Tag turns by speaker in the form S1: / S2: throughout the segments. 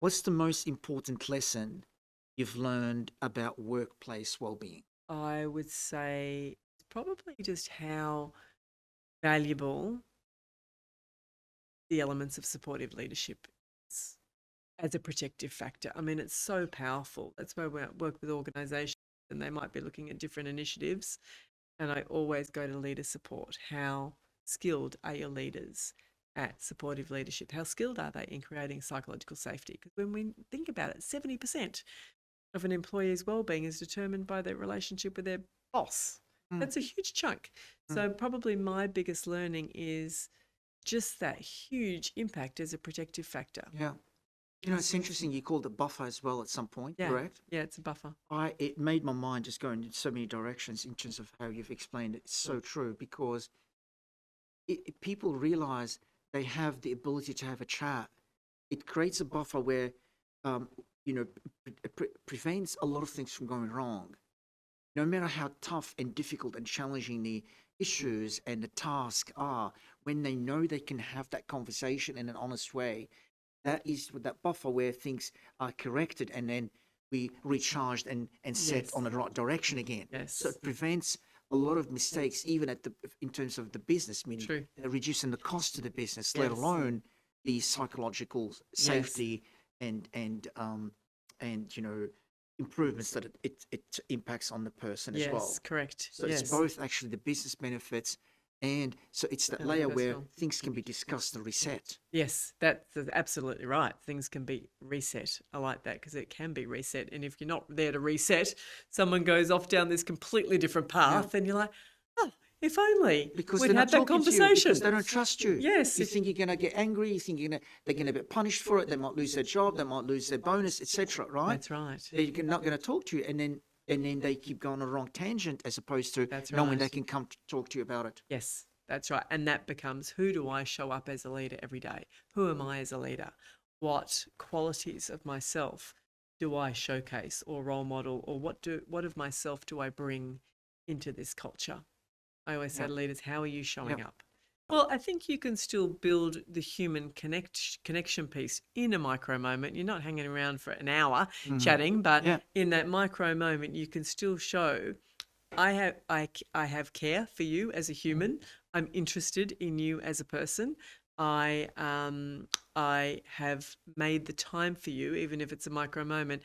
S1: What's the most important lesson you've learned about workplace well-being?
S2: I would say it's probably just how valuable the elements of supportive leadership is as a protective factor. I mean, it's so powerful. That's why we work with organizations and they might be looking at different initiatives. And I always go to leader support. How skilled are your leaders at supportive leadership? How skilled are they in creating psychological safety? Because when we think about it, 70% of an employee's well-being is determined by their relationship with their boss.
S1: Mm,
S2: That's a huge chunk.
S1: mm,
S2: So probably my biggest learning is just that huge impact as a protective factor.
S1: yeah. It's interesting. You called it buffer as well at some point,
S2: Yeah,
S1: correct?
S2: yeah, it's a buffer.
S1: It made my mind just go in so many directions in terms of how you've explained it. It's so true because people realize they have the ability to have a chat. It creates a buffer where, um, prevents a lot of things from going wrong. No matter how tough and difficult and challenging the issues and the tasks are, when they know they can have that conversation in an honest way, that is with that buffer where things are corrected and then we recharged and set
S2: Yes,
S1: on the right direction again. So
S2: yes,
S1: it prevents a lot of mistakes, even in terms of the business, meaning
S2: true.
S1: reducing the cost of the business, let
S2: Yes,
S1: alone the psychological
S2: yes,
S1: safety and improvements that it impacts on the person as
S2: yes,
S1: well.
S2: correct.
S1: So it's
S2: Yes,
S1: both actually the business benefits, and so it's that
S2: and the
S1: layer where
S2: personal.
S1: things can be discussed and reset.
S2: Yes, that's absolutely right. Things can be reset. I like that because it can be reset. And if you're not there to reset, someone goes off down this completely different
S1: Yeah.
S2: path, and you're like, oh, if only
S1: Because
S2: we'd
S1: they're not
S2: had that
S1: talking to you, because
S2: conversation.
S1: they don't trust you.
S2: Yes,
S1: You think you're going to get angry. You think they're going to get punished for it. They might lose their job. They might lose their bonus, etc. Right?
S2: that's right.
S1: They're not going to talk to you, and then they keep going on a wrong tangent as opposed to
S2: That's
S1: knowing they
S2: right.
S1: can come to talk to you about it.
S2: Yes, that's right. And that becomes, who do I show up as a leader every day? Who am I as a leader? What qualities of myself do I showcase or role model, or what of myself do I bring into this culture? I always say
S1: Yeah,
S2: to leaders, how are you
S1: yeah,
S2: showing up? Well, I think you can still build the human connection piece in a micro moment. You're not hanging around for an hour
S1: hmm,
S2: chatting, but
S1: yeah,
S2: in that micro moment, you can still show I have care for you as a human. I'm interested in you as a person. I have made the time for you, even if it's a micro moment.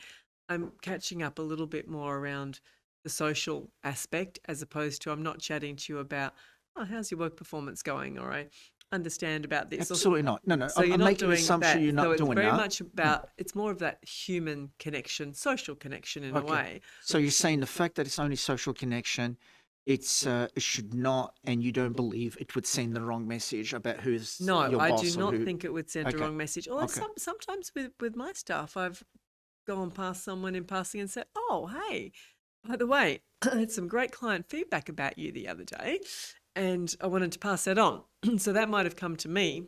S2: I'm catching up a little bit more around the social aspect as opposed to I'm not chatting to you about, oh, how's your work performance going? Or I understand about this. Or,
S1: absolutely not. No, no.
S2: so
S1: I'm,
S2: you're
S1: I'm
S2: not
S1: making the
S2: doing
S1: assumption
S2: that.
S1: you're
S2: So
S1: not
S2: it's
S1: doing
S2: very
S1: that.
S2: much
S1: Hmm.
S2: about, it's more of that human connection, social connection in a
S1: Okay.
S2: way.
S1: So you're saying the fact that it's only social connection, it should not, and you don't believe it would send the wrong message about who's
S2: No,
S1: your
S2: I do
S1: boss or
S2: not
S1: who.
S2: think it would send a
S1: Okay.
S2: wrong message. Or
S1: Okay.
S2: sometimes with my staff, I've gone past someone in passing and said, "Oh, hey, by the way, I had some great client feedback about you the other day, and I wanted to pass that on." So that might have come to me,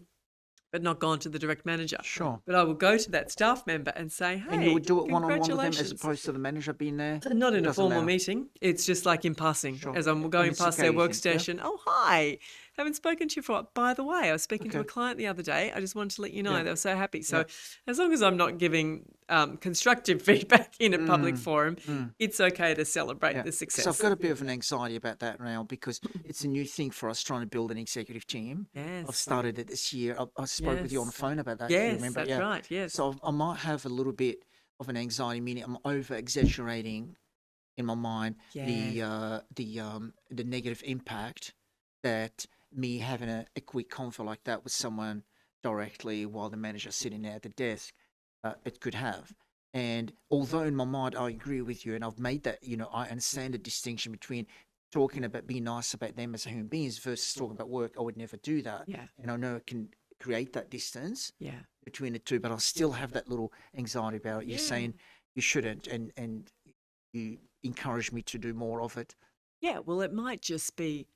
S2: but not gone to the direct manager.
S1: Sure.
S2: But I will go to that staff member and say,
S1: And you
S2: "Hey,
S1: would do it one on one with them as
S2: congratulations."
S1: opposed to the manager being there?
S2: Not
S1: It
S2: in a
S1: doesn't
S2: formal
S1: matter.
S2: meeting. It's just like in passing,
S1: Sure.
S2: as I'm
S1: And
S2: going
S1: it's
S2: past
S1: okay,
S2: their
S1: you think? Yeah.
S2: workstation. Oh, hi. Haven't spoken to you for a while. By the way, I was speaking to a
S1: Okay.
S2: client the other day. I just wanted to let you know
S1: Yeah.
S2: they were so happy.
S1: Yeah.
S2: So, as long as I'm not giving constructive feedback in a public
S1: Mm,
S2: forum,
S1: mm.
S2: it's okay to celebrate
S1: Yeah,
S2: the
S1: because I've
S2: success.
S1: got a bit of an anxiety about that now because it's a new thing for us trying to build an executive team. I've
S2: Yes.
S1: started it this year. I spoke with you on the
S2: Yes.
S1: phone about that, if you
S2: Yes,
S1: remember.
S2: that's
S1: Yeah.
S2: right. Yes.
S1: So I might have a little bit of an anxiety, meaning I'm over exaggerating in my mind
S2: Yeah.
S1: the negative impact that me having a quick convo like that with someone directly while the manager's sitting there at the desk, it could have. And although in my mind I agree with you, and I've made that, I understand the distinction between talking about being nice about them as human beings versus talking about work. I would never do that,
S2: Yeah.
S1: and I know it can create that distance
S2: Yeah.
S1: between the two, but I still have that little anxiety about it. You
S2: Yeah.
S1: saying you shouldn't, and you encourage me to do more of it.
S2: Yeah. Well, it might just be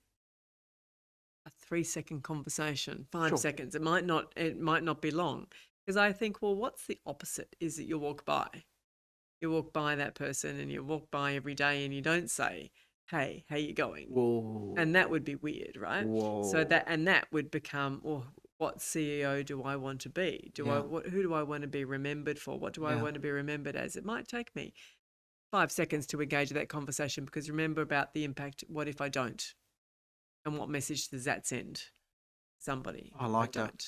S2: a 3 second conversation, five
S1: Sure.
S2: seconds. It might not be long. Because I think, well, what's the opposite is that you walk by. You walk by that person and you walk by every day and you don't say, "Hey, how you going?"
S1: Whoa.
S2: And that would be weird, right? So
S1: Whoa.
S2: that would become, or what CEO do I want to be?
S1: Yeah.
S2: Who do I want to be remembered for? What do I
S1: Yeah.
S2: want to be remembered as? It might take me 5 seconds to engage that conversation, because remember about the impact. What if I don't? And what message does that send somebody?
S1: I
S2: if
S1: like that.
S2: don't?